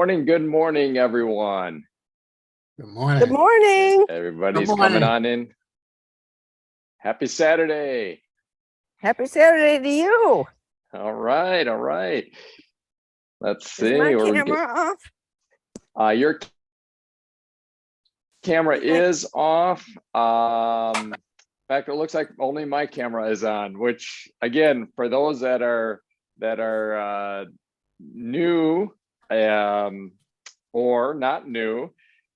Good morning, everyone. Good morning. Good morning. Everybody's coming on in. Happy Saturday. Happy Saturday to you. All right. Let's see. Is my camera off? Your camera is off. In fact, it looks like only my camera is on, which again, for those that are new or not new,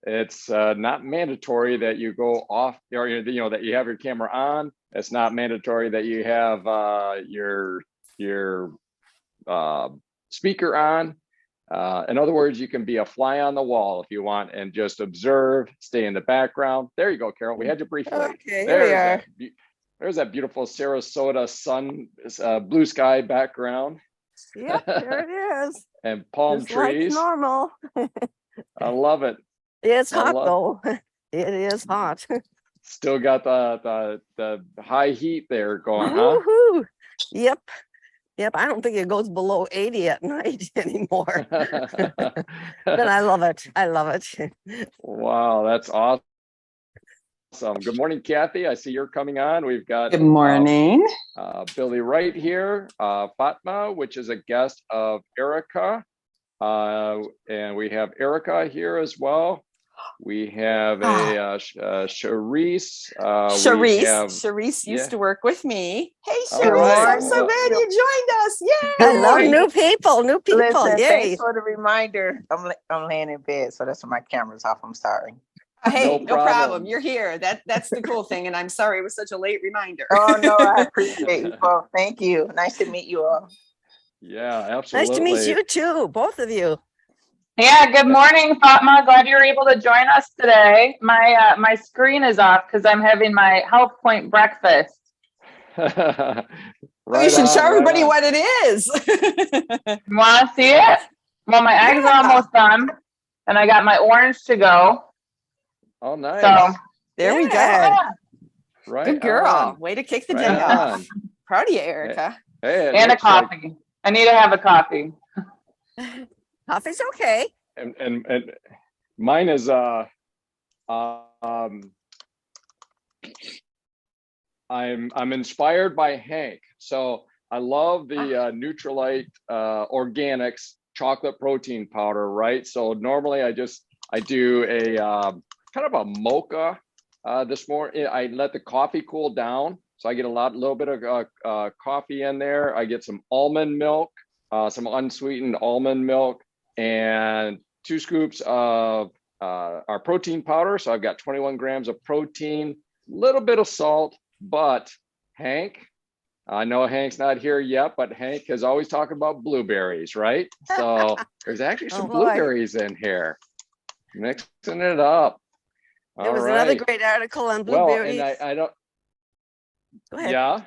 it's not mandatory that you go off, or that you have your camera on. It's not mandatory that you have your speaker on. In other words, you can be a fly on the wall if you want and just observe, stay in the background. There you go, Carol. We had you briefly. Okay, here we are. There's that beautiful Sarasota sun, blue sky background. Yep, there it is. And palm just trees. Like normal. I love it. It's hot though. It is hot. Still got the high heat there going, Woo-hoo. Huh? Yep. I don't think it goes below 80 at night anymore. But I love it. Wow, that's awesome. Good morning, Kathy. I see you're coming on. We've got good morning. Billy Wright here, Fatma, which is a guest of Erica, and we have Erica here as well. We have a Charisse. Charisse used to work with me. Hey, Charisse, right. I'm so glad you joined us. Yay! I love new people. Listen, Yay! thanks for the reminder. I'm laying in bed, so that's why my camera's off. I'm sorry. Hey, No no problem. problem. You're here. That's the cool thing. And I'm sorry it was such a late reminder. Oh no, I appreciate you. Well, thank you. Nice to meet you all. Yeah, absolutely. Nice to meet you too, both of you. Yeah, good morning, Fatma. Glad you're able to join us today. My screen is off because I'm having my HealthPointe breakfast. You should show everybody what it is. You want to see it? Well, my eggs are almost done, and I got my orange to go. Oh, nice. So there we go. Yeah. Right. Good girl. On. Way to kick the Right day off. on. Proud of you, Erica. Hey, and a coffee. I need to have a coffee. Coffee's okay. And mine is I'm inspired by Hank. So I love the Nutrilite Organics chocolate protein powder, right? So normally I do a kind of a mocha this morning. I let the coffee cool down, so I get a little bit of coffee in there. I get some almond milk, some unsweetened almond milk, and 2 scoops of our protein powder. So I've got 21 grams of protein, a little bit of salt. But Hank, I know Hank's not here yet, but Hank is always talking about blueberries, right? So there's actually some blueberries in here, mixing it up. There was another great article on blueberries. Well, and I don't. Go ahead. Yeah.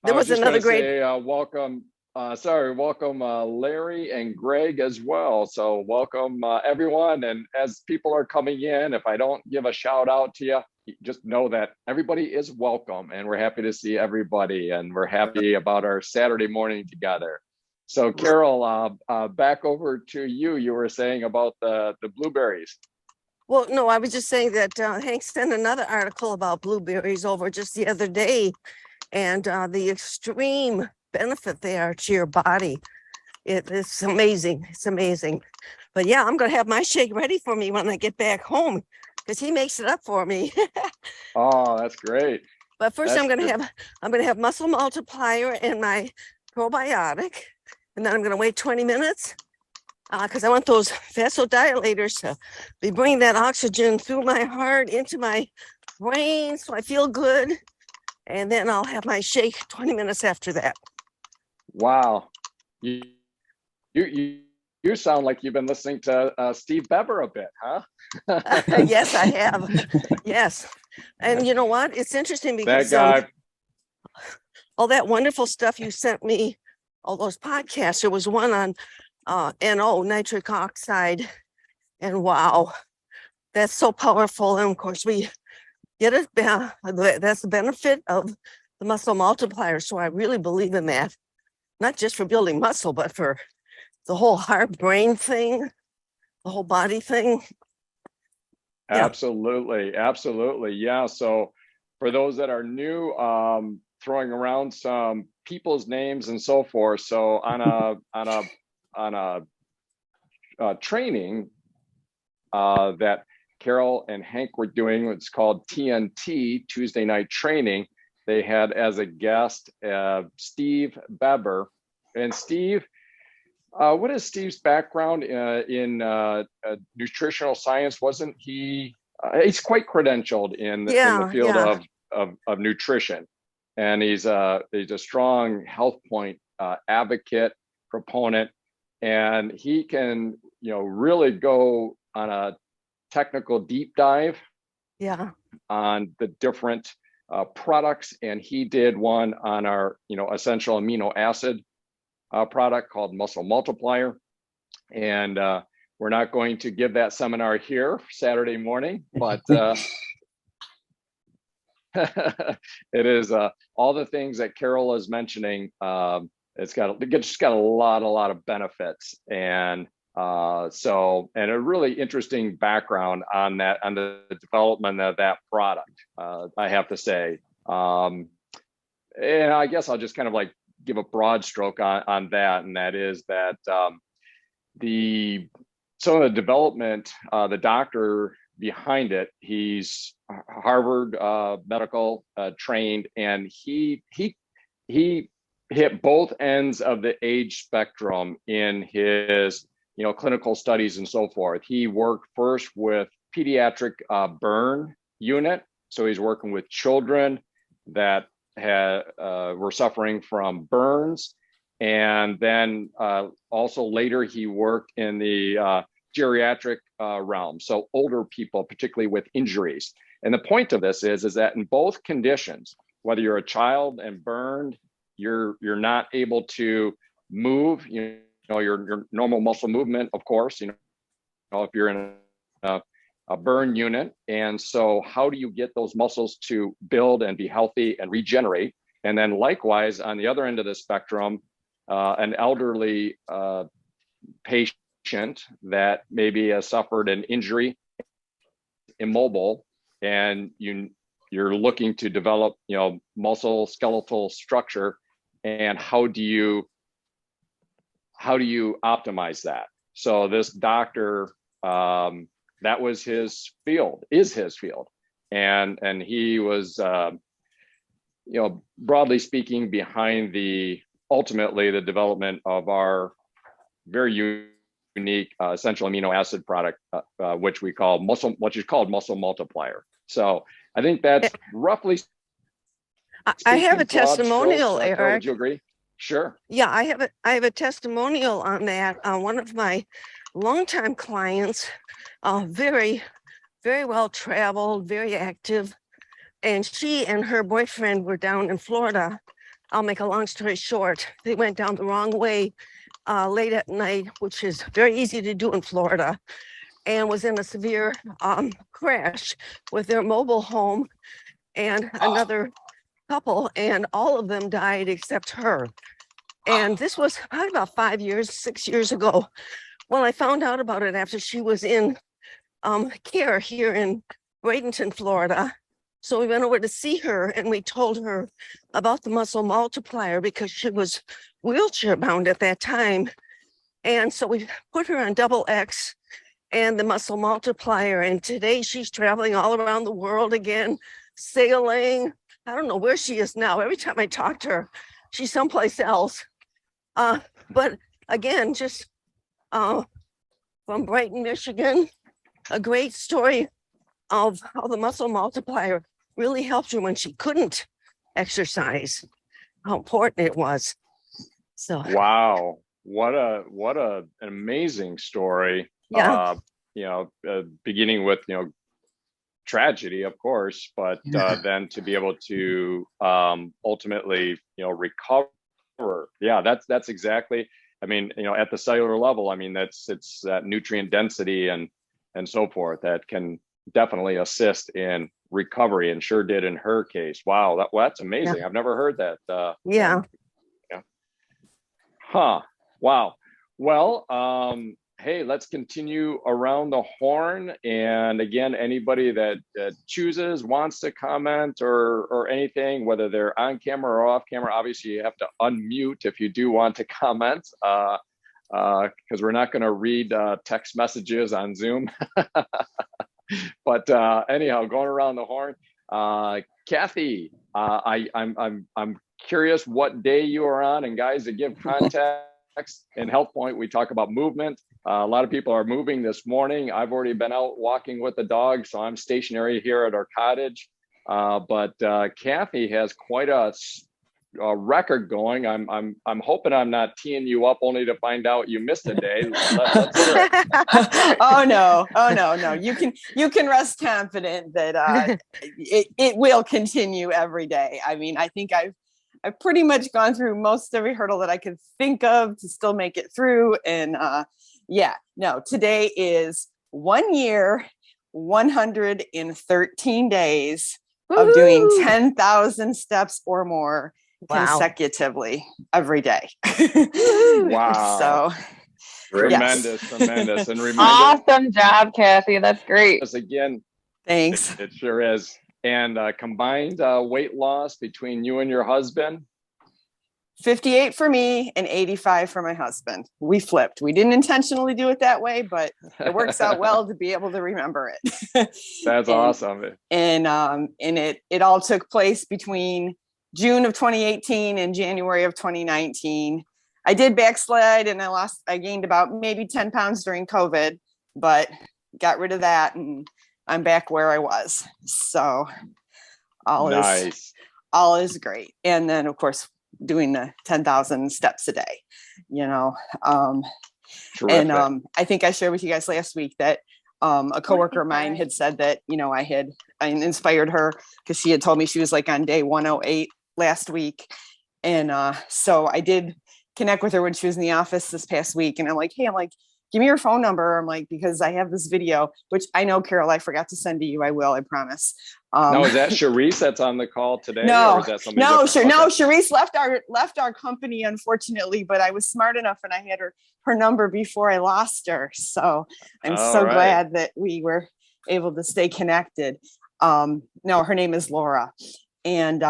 There was another great. Welcome. Welcome Larry and Greg as well. So welcome everyone. And as people are coming in, if I don't give a shout out to you, just know that everybody is welcome, and we're happy to see everybody, and we're happy about our Saturday morning together. So Carol, back over to you. You were saying about the blueberries. Well, no, I was just saying that Hank sent another article about blueberries over just the other day, and the extreme benefit they are to your body. It's amazing. It's amazing. But yeah, I'm going to have my shake ready for me when I get back home, because he makes it up for me. Oh, that's great. But first, I'm going to have muscle multiplier and my probiotic, and then I'm going to wait 20 minutes because I want those vasodilators to be bringing that oxygen through my heart into my brain, so I feel good. And then I'll have my shake 20 minutes after that. Wow, you sound like you've been listening to Steve Bever a bit, huh? Yes, I have. Yes. And you know what? It's interesting because that guy, all that wonderful stuff you sent me, all those podcasts, there was one on NO, nitric oxide. And wow, that's so powerful. And of course, we get it. That's the benefit of the muscle multiplier. So I really believe in that, not just for building muscle, but for the whole heart brain thing. the whole body thing. Yeah. Absolutely. Yeah. So for those that are new, throwing around some people's names and so forth. So on a training that Carol and Hank were doing, it's called TNT, Tuesday Night Training. They had as a guest Steve Beber. And Steve, what is Steve's background in nutritional science? Wasn't he? He's quite credentialed in the field of nutrition, and he's a strong HealthPointe advocate, proponent, and he can really go on a technical deep dive on the different products. And he did one on our essential amino acid product called Muscle Multiplier. And we're not going to give that seminar here Saturday morning, but it is all the things that Carol is mentioning. It's just got a lot of benefits, and and a really interesting background on the development of that product, I have to say. And I guess I'll just kind of like give a broad stroke on that, and that is that some of the development, the doctor behind it, he's Harvard medical trained, and he hit both ends of the age spectrum in his clinical studies and so forth. He worked first with pediatric burn unit, so he's working with children that were suffering from burns. And then also later he worked in the geriatric realm, so older people, particularly with injuries. And the point of this is that in both conditions, whether you're a child and burned, you're not able to move, your normal muscle movement, of course, if you're in a burn unit. And so how do you get those muscles to build and be healthy and regenerate? And then likewise, on the other end of the spectrum, an elderly patient that maybe has suffered an injury, immobile, and you're looking to develop, muscle skeletal structure, and how do you optimize that? So this doctor, that was his field, is his field, and he was, broadly speaking, behind ultimately the development of our very unique essential amino acid product, which is called Muscle Multiplier. So I think that's roughly. I have a testimonial, strokes. Eric. Would you agree? Sure. Yeah, I have a testimonial on that. One of my longtime clients, very, very well traveled, very active, and she and her boyfriend were down in Florida. I'll make a long story short. They went down the wrong way late at night, which is very easy to do in Florida, and was in a severe crash with their mobile home and another couple, and all of them died except her. And this was probably about 6 years ago. When I found out about it after she was in care here in Bradenton, Florida. So we went over to see her, and we told her about the Muscle Multiplier because she was wheelchair bound at that time. And so we put her on Double X and the Muscle Multiplier. And today she's traveling all around the world again, sailing. I don't know where she is now. Every time I talk to her, she's someplace else. But again, just from Brighton, Michigan, a great story of how the Muscle Multiplier really helped her when she couldn't exercise, how important it was. So wow, what an amazing story. Yeah. Beginning with tragedy, of course, but then to be able to ultimately recover. Yeah, that's exactly. I mean, at the cellular level, I mean, it's that nutrient density and so forth that can definitely assist in recovery, and sure did in her case. Wow, that's amazing. Yeah. I've never heard that. Yeah. Huh. Wow. Well, hey, let's continue around the horn. And again, anybody that chooses, wants to comment or anything, whether they're on camera or off camera, obviously you have to unmute if you do want to comment, because we're not going to read text messages on Zoom. But anyhow, going around the horn, Kathy, I'm curious what day you are on, and guys, to give context, in HealthPointe, we talk about movement. A lot of people are moving this morning. I've already been out walking with the dog, so I'm stationary here at our cottage. But Kathy has quite a record going. I'm hoping I'm not teeing you up only to find out you missed a day. Let's hear it. Oh no. You can rest confident that it will continue every day. I mean, I think I've pretty much gone through most every hurdle that I could think of to still make it through. And today is 1 year, 113 days of doing 10,000 steps or more consecutively every day. Wow. So tremendous. And remember, Awesome job, Kathy. That's great. Again, thanks. It sure is. And combined weight loss between you and your husband? 58 for me and 85 for my husband. We flipped. We didn't intentionally do it that way, but it works out well to be able to remember it. That's awesome. And it all took place between June of 2018 and January of 2019. I did backslide and I gained about maybe 10 pounds during COVID, but got rid of that and I'm back where I was. So all is great. And then of course, doing the 10,000 steps a day, I think I shared with you guys last week that a coworker of mine had said that, I inspired her because she had told me she was like on day 108 last week. And so I did connect with her when she was in the office this past week. And I'm like, hey, give me your phone number. I'm like, because I have this video, which I know, Carol, I forgot to send to you. I will, I promise. No, is that Charisse that's on the call today? No, or is that somebody different? No, Charisse left our company, unfortunately, but I was smart enough and I had her number before I lost her. So I'm glad that we were able to stay connected. No, her name is Laura. And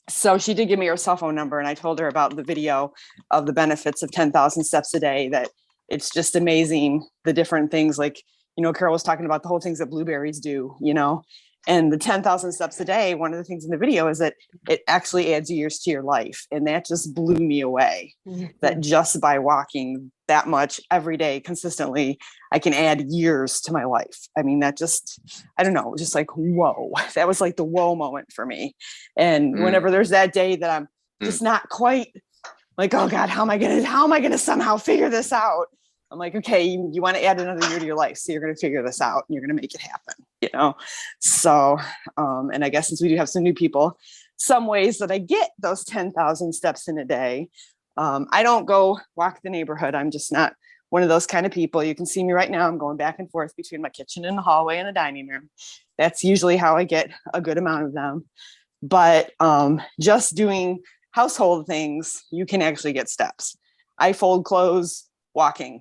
so she did give me her cell phone number and I told her about the video of the benefits of 10,000 steps a day, that it's just amazing, the different things like, Carol was talking about the whole things that blueberries do, and the 10,000 steps a day. One of the things in the video is that it actually adds years to your life. And that just blew me away, that just by walking that much every day consistently, I can add years to my life. I mean, that just, I don't know, it was just like, whoa, that was like the whoa moment for me. And whenever there's that day that I'm just not quite like, oh God, how am I going to somehow figure this out? I'm like, okay, you want to add another year to your life. So you're going to figure this out and you're going to make it happen, So, and I guess since we do have some new people, some ways that I get those 10,000 steps in a day. I don't go walk the neighborhood. I'm just not one of those kind of people. You can see me right now. I'm going back and forth between my kitchen and the hallway and the dining room. That's usually how I get a good amount of them. But just doing household things, you can actually get steps. I fold clothes walking.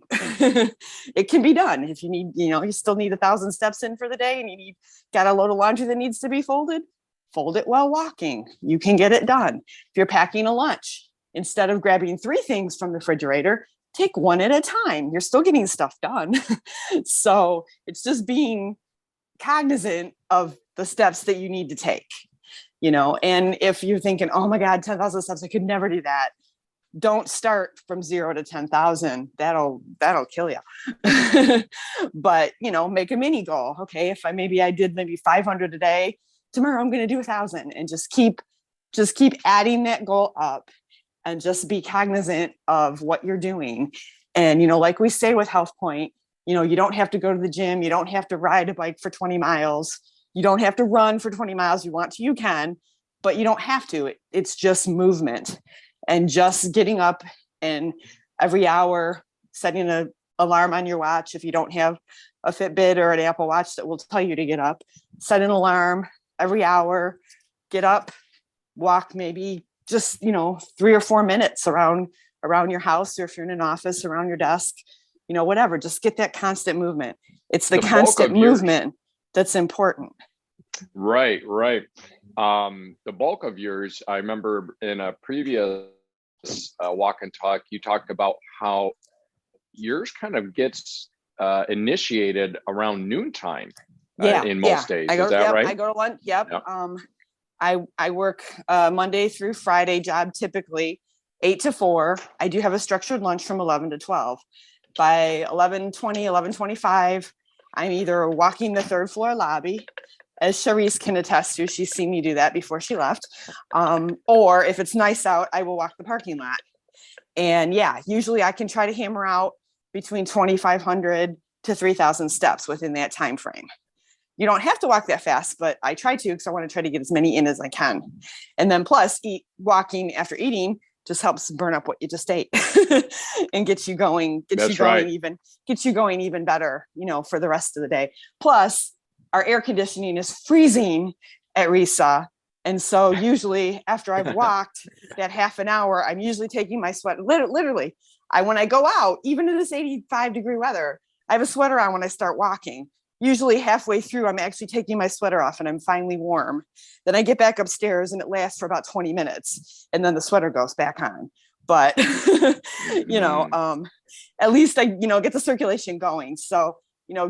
It can be done. If you need, you still need 1,000 steps in for the day and you got a load of laundry that needs to be folded, fold it while walking. You can get it done. If you're packing a lunch, instead of grabbing 3 things from the refrigerator, take one at a time. You're still getting stuff done. So it's just being cognizant of the steps that you need to take, and if you're thinking, oh my God, 10,000 steps, I could never do that. Don't start from 0 to 10,000. That'll kill you. But, make a mini goal. Okay. If I did 500 a day, tomorrow I'm going to do 1,000, and just keep adding that goal up and just be cognizant of what you're doing. And, like we say with HealthPointe, you don't have to go to the gym. You don't have to ride a bike for 20 miles. You don't have to run for 20 miles. You want to, you can, but you don't have to. It's just movement. And just getting up and every hour setting an alarm on your watch. If you don't have a Fitbit or an Apple Watch that will tell you to get up, set an alarm every hour, get up, walk maybe just, 3 or 4 minutes around your house, or if you're in an office, around your desk, whatever, just get that constant movement. It's the bulk constant of yours. movement that's important. Right. The bulk of yours, I remember in a previous walk and talk, you talked about how yours kind of gets initiated around noontime in most days. Is that right? I go to lunch. Yep. Yep. I work Monday through Friday job, typically 8 to 4. I do have a structured lunch from 11 to 12. By 11:20, 11:25, I'm either walking the third floor lobby, as Charisse can attest to. She's seen me do that before she left. Or if it's nice out, I will walk the parking lot. And yeah, usually I can try to hammer out between 2,500 to 3,000 steps within that time frame. You don't have to walk that fast, but I try to because I want to try to get as many in as I can. And then plus walking after eating just helps burn up what you just ate and get you going even better, for the rest of the day. Plus, our air conditioning is freezing at RISA. And so usually after I've walked that half an hour, I'm usually taking my sweater. Literally, when I go out, even in this 85-degree weather, I have a sweater on when I start walking. Usually halfway through, I'm actually taking my sweater off and I'm finally warm. Then I get back upstairs and it lasts for about 20 minutes. And then the sweater goes back on. But, at least I, get the circulation going. So,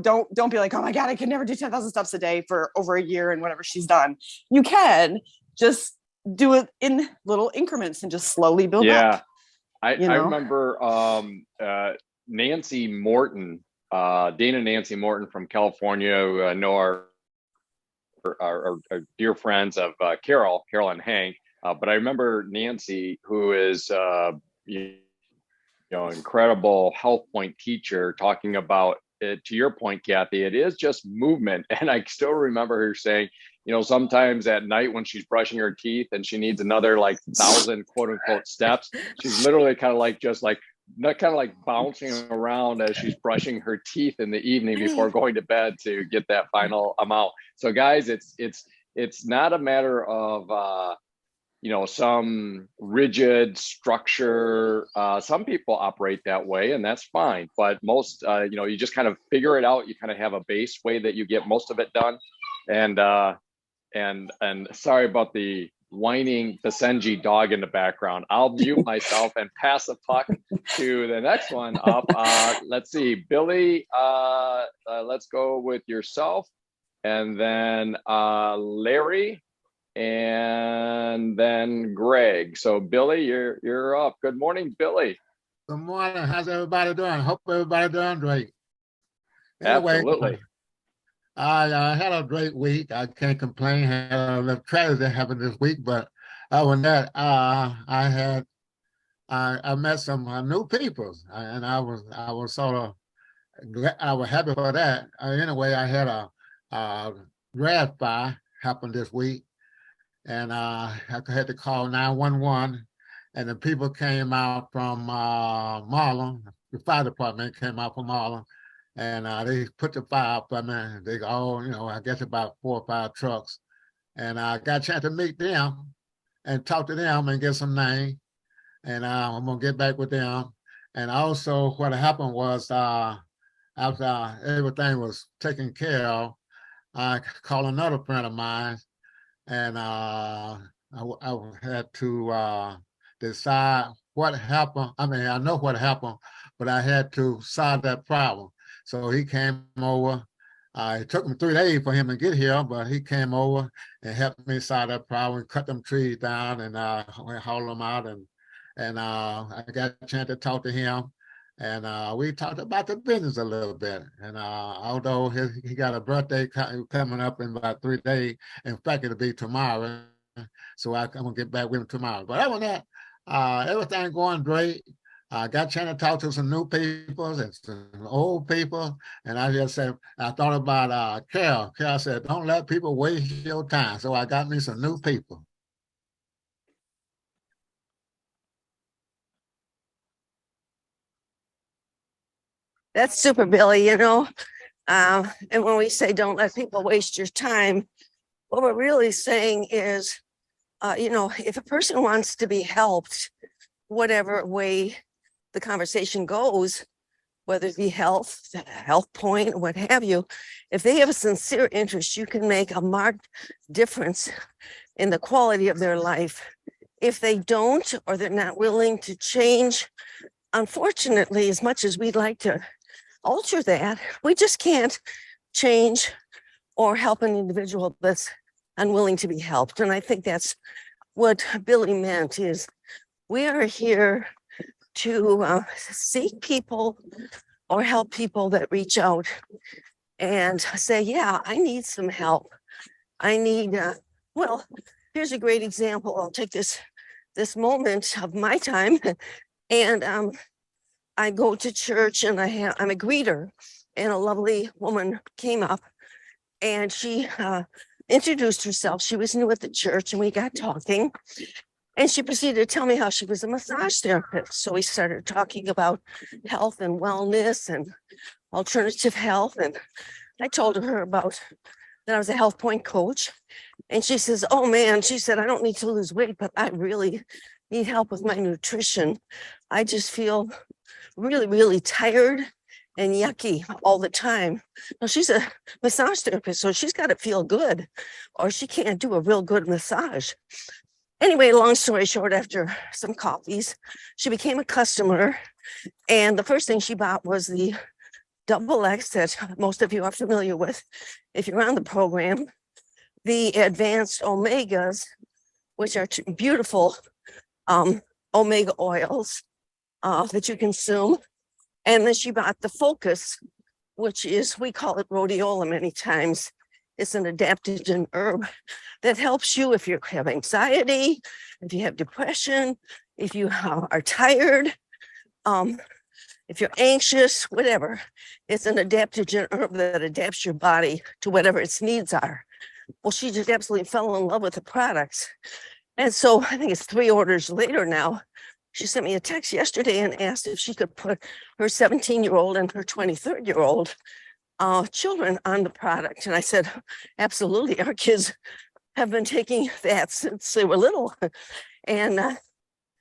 don't be like, oh my God, I could never do 10,000 steps a day for over a year and whatever she's done. You can just do it in little increments and just slowly build up. I remember Nancy Morton, Dana Nancy Morton from California, who I know are dear friends of Carol and Hank. But I remember Nancy, who is incredible HealthPointe teacher, talking about it. To your point, Kathy, it is just movement. And I still remember her saying, sometimes at night when she's brushing her teeth and she needs another 1,000 quote unquote steps, she's literally kind of bouncing around as she's brushing her teeth in the evening before going to bed to get that final amount. So guys, it's not a matter of some rigid structure. Some people operate that way, and that's fine. But most, you just kind of figure it out. You kind of have a base way that you get most of it done. And sorry about the whining Basenji dog in the background. I'll mute myself and pass the puck to the next one up. Let's see, Billy. Let's go with yourself, and then Larry. And then Greg. So Billy, you're up. Good morning, Billy. Good morning. How's everybody doing? Hope everybody doing great. Anyway, absolutely. I had a great week. I can't complain. Had a little tragedy that happened this week, but other than that, I met some new people, and I was sort of I was happy for that. Anyway, I had a grass fire happen this week. And I had to call 911, and the people came out from Marlin. The fire department came out from Marlin, and they put the fire up. They all, I guess about 4 or 5 trucks, and I got a chance to meet them and talk to them and get some names, and I'm gonna get back with them. And also, what happened was after everything was taken care of, I called another friend of mine. And I had to decide what happened. I mean, I know what happened, but I had to solve that problem. So he came over. It took him 3 days for him to get here, but he came over and helped me solve that problem, cut them trees down, and haul them out. And I got a chance to talk to him. And we talked about the business a little bit. And although he got a birthday coming up in about 3 days, in fact, it'll be tomorrow. So I'm going to get back with him tomorrow. But other than that, everything going great. I got a chance to talk to some new people and some old people. And I just said, I thought about Carol. Carol said, don't let people waste your time. So I got me some new people. That's super, Billy, and when we say don't let people waste your time, what we're really saying is, if a person wants to be helped, whatever way the conversation goes, whether it be HealthPointe, what have you, if they have a sincere interest, you can make a marked difference in the quality of their life. If they don't, or they're not willing to change, unfortunately, as much as we'd like to alter that, we just can't change or help an individual that's unwilling to be helped. And I think that's what Billy meant, is we are here to seek people or help people that reach out and say, yeah, I need some help. I need, well, here's a great example. I'll take this moment of my time, and I go to church, and I'm a greeter, and a lovely woman came up, and she introduced herself. She was new at the church, and we got talking, and she proceeded to tell me how she was a massage therapist. So we started talking about health and wellness and alternative health, and I told her about that I was a HealthPointe coach. And she says, oh man, she said, I don't need to lose weight, but I really need help with my nutrition. I just feel really, really tired and yucky all the time. Now, she's a massage therapist, so she's got to feel good, or she can't do a real good massage. Anyway, long story short, after some coffees, she became a customer. And the first thing she bought was the Double X that most of you are familiar with if you're on the program, the advanced omegas, which are beautiful omega oils that you consume. And then she bought the Focus, which is, we call it rhodiola many times. It's an adaptogen herb that helps you if you have anxiety, if you have depression, if you are tired, if you're anxious, whatever. It's an adaptogen herb that adapts your body to whatever its needs are. Well, she just absolutely fell in love with the products. And so I think it's 3 orders later now. She sent me a text yesterday and asked if she could put her 17-year-old and her 23-year-old children on the product. And I said, absolutely. Our kids have been taking that since they were little. And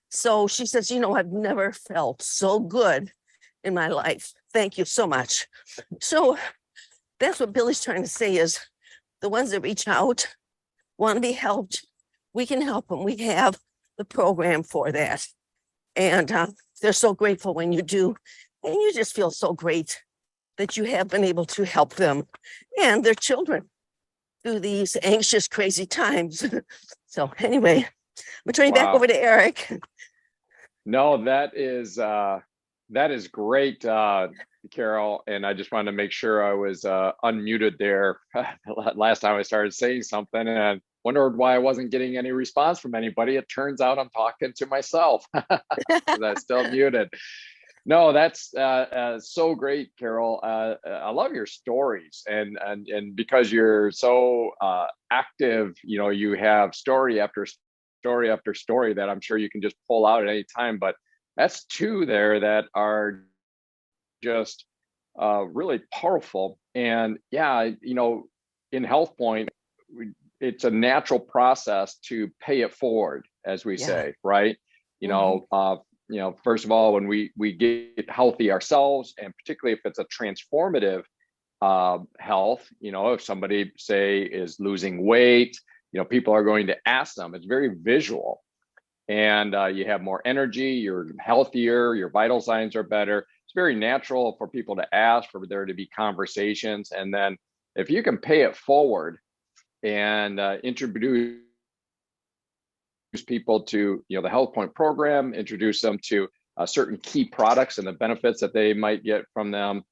so she says, you know, I've never felt so good in my life. Thank you so much. So that's what Billy's trying to say, is the ones that reach out, want to be helped, we can help them. We have the program for that. And they're so grateful when you do. And you just feel so great that you have been able to help them and their children through these anxious, crazy times. So anyway, I'm turning back over to Eric. No, that is great, Carol. And I just wanted to make sure I was unmuted there. Last time I started saying something and wondered why I wasn't getting any response from anybody. It turns out I'm talking to myself because I'm still muted. No, that's so great, Carol. I love your stories, and because you're so active, you know, you have story after story after story that I'm sure you can just pull out at any time. But that's 2 there that are just really powerful. And yeah, you know, in HealthPointe, it's a natural process to pay it forward, as we say, right? You know, first of all, when we get healthy ourselves, and particularly if it's a transformative health, you know, if somebody, say, is losing weight, you know, people are going to ask them. It's very visual, and you have more energy, you're healthier, your vital signs are better. It's very natural for people to ask, for there to be conversations. And then if you can pay it forward and introduce people to, you know, the HealthPointe program, introduce them to certain key products and the benefits that they might get from them,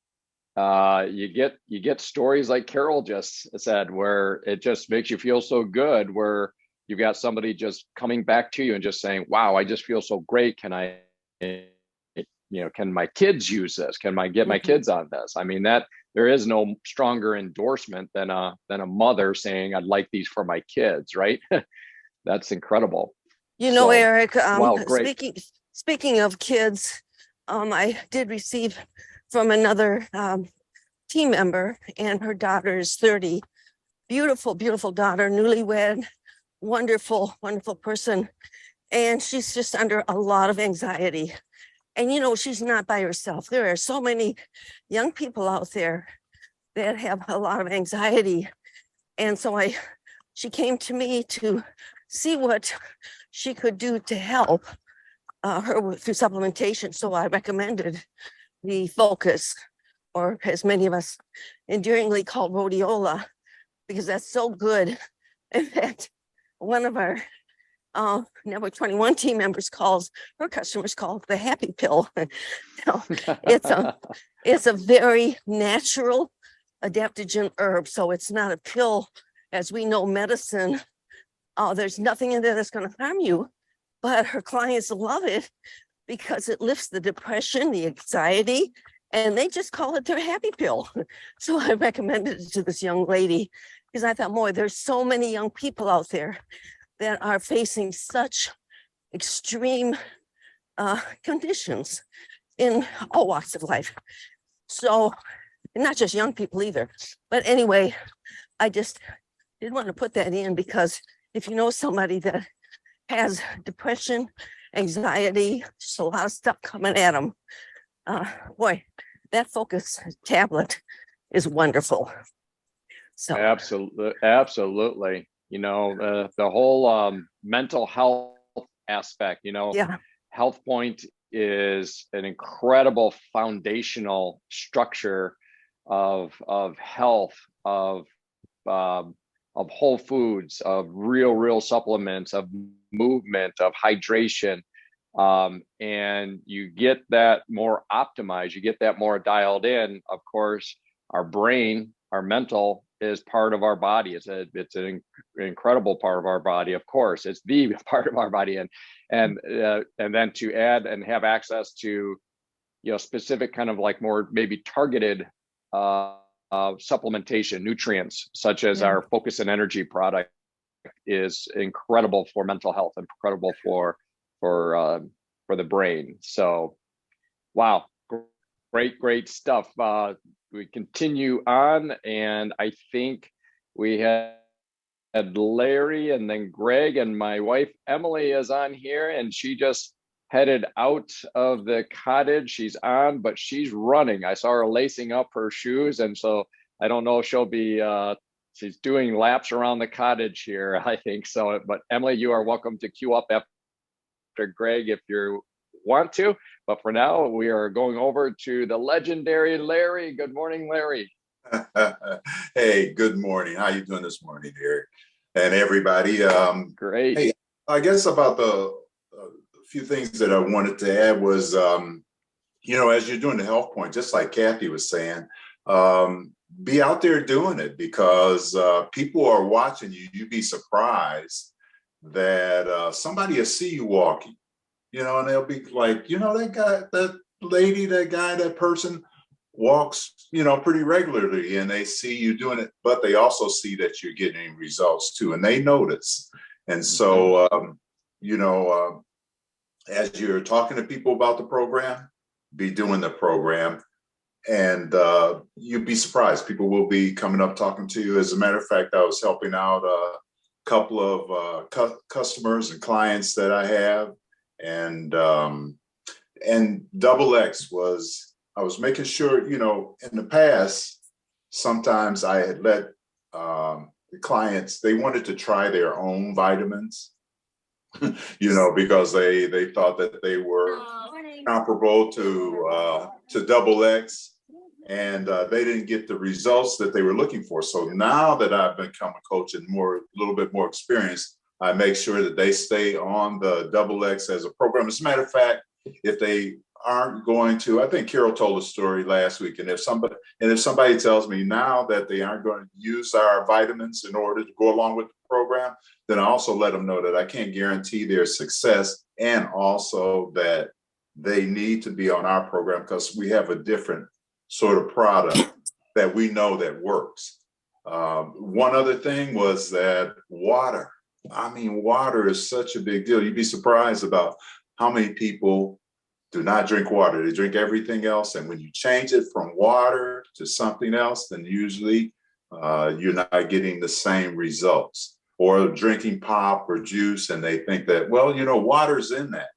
you get stories like Carol just said, where it just makes you feel so good, where you've got somebody just coming back to you and just saying, wow, I just feel so great. Can I, you know, can my kids use this? Can I get my kids on this? I mean, that there is no stronger endorsement than a mother saying, I'd like these for my kids, right? That's incredible. You know, so, Eric, wow, great. Speaking of kids, I did receive from another team member, and her daughter is 30. Beautiful, beautiful daughter, newlywed, wonderful, wonderful person. And she's just under a lot of anxiety. And you know, she's not by herself. There are so many young people out there that have a lot of anxiety. And so she came to me to see what she could do to help her through supplementation. So I recommended the Focus, or as many of us endearingly call rhodiola, because that's so good. In fact, one of our Network 21 team members calls her customers call the happy pill. No, it's a very natural adaptogen herb. So it's not a pill, as we know medicine. There's nothing in there that's going to harm you, but her clients love it because it lifts the depression, the anxiety, and they just call it their happy pill. So I recommended it to this young lady because I thought, boy, there's so many young people out there that are facing such extreme conditions in all walks of life. So, and not just young people either. But anyway, I just did want to put that in because if you know somebody that has depression, anxiety, just a lot of stuff coming at them, boy, that Focus tablet is wonderful. So absolutely. You know, the whole mental health aspect, you know, yeah. HealthPointe is an incredible foundational structure of health, of whole foods, of real supplements, of movement, of hydration. And you get that more optimized, you get that more dialed in. Of course, our brain, our mental is part of our body. It's an incredible part of our body. Of course, it's the part of our body, and then to add and have access to, you know, specific kind of like more maybe targeted supplementation, nutrients such as our Focus and Energy product is incredible for mental health, incredible for the brain. So, wow, great stuff. We continue on, and I think we had Larry and then Greg, and my wife Emily is on here, and she just headed out of the cottage. She's on, but she's running. I saw her lacing up her shoes, and so I don't know if she'll be she's doing laps around the cottage here, I think so. But Emily, you are welcome to queue up after Greg if you want to. But for now, we are going over to the legendary Larry. Good morning, Larry. Hey, good morning. How you doing this morning, Eric? And everybody. Great. Hey, I guess about the few things that I wanted to add was, you know, as you're doing the HealthPointe, just like Kathy was saying, be out there doing it because people are watching you. You'd be surprised that somebody will see you walking, you know, and they'll be like, you know, that guy, that lady, that guy, that person walks, you know, pretty regularly, and they see you doing it, but they also see that you're getting results too, and they notice. And so, you know, as you're talking to people about the program, be doing the program, and you'd be surprised. People will be coming up talking to you. As a matter of fact, I was helping out a couple of customers and clients that I have, and Double X was, I was making sure, you know, in the past, sometimes I had let the clients, they wanted to try their own vitamins, you know, because they thought that they were comparable to Double X, and they didn't get the results that they were looking for. So now that I've become a coach and a little bit more experienced, I make sure that they stay on the Double X as a program. As a matter of fact, if they aren't going to, I think Carol told a story last week, and if somebody tells me now that they aren't going to use our vitamins in order to go along with the program, then I also let them know that I can't guarantee their success, and also that they need to be on our program because we have a different sort of product that we know that works. One other thing was that water. I mean, water is such a big deal. You'd be surprised about how many people do not drink water. They drink everything else. And when you change it from water to something else, then usually you're not getting the same results. Or drinking pop or juice, and they think that, well, you know, water's in that.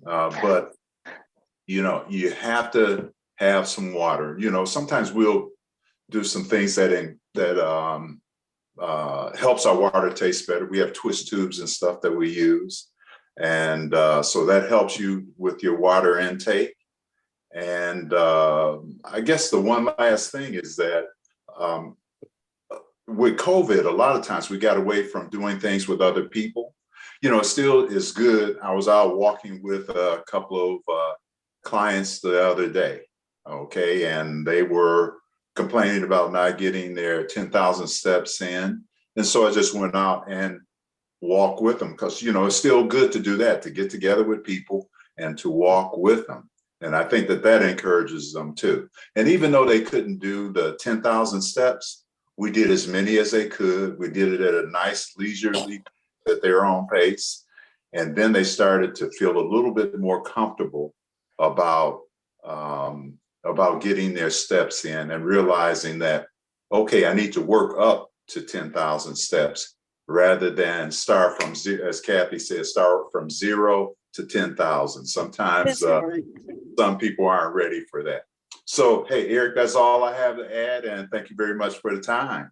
But, you have to have some water. Sometimes we'll do some things that helps our water taste better. We have twist tubes and stuff that we use. And so that helps you with your water intake. And I guess the one last thing is that with COVID, a lot of times we got away from doing things with other people. It still is good. I was out walking with a couple of clients the other day, okay, and they were complaining about not getting their 10,000 steps in. And so I just went out and walked with them because, it's still good to do that, to get together with people and to walk with them. And I think that encourages them too. And even though they couldn't do the 10,000 steps, we did as many as they could. We did it at a nice leisurely, at their own pace. And then they started to feel a little bit more comfortable about getting their steps in and realizing that, okay, I need to work up to 10,000 steps rather than start from zero, as Kathy said, start from 0 to 10,000. Sometimes some people aren't ready for that. So, hey, Eric, that's all I have to add. And thank you very much for the time.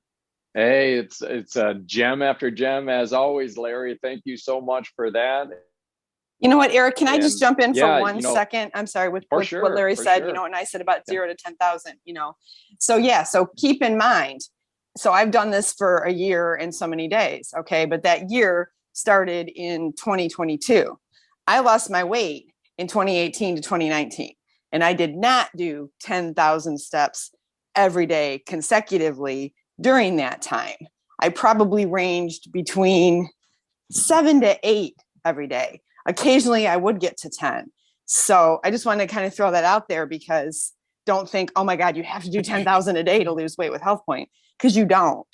Hey, it's a gem after gem as always, Larry. Thank you so much for that. You know what, Eric, can I just jump in for one you know, second? I'm sorry, with sure, what Larry said, sure. And I said about 0 to 10,000, So keep in mind, so I've done this for a year and so many days. Okay. But that year started in 2022. I lost my weight in 2018 to 2019, and I did not do 10,000 steps every day consecutively during that time. I probably ranged between 7 to 8 every day. Occasionally I would get to 10. So I just wanted to kind of throw that out there, because don't think, oh my God, you have to do 10,000 a day to lose weight with HealthPointe, because you don't.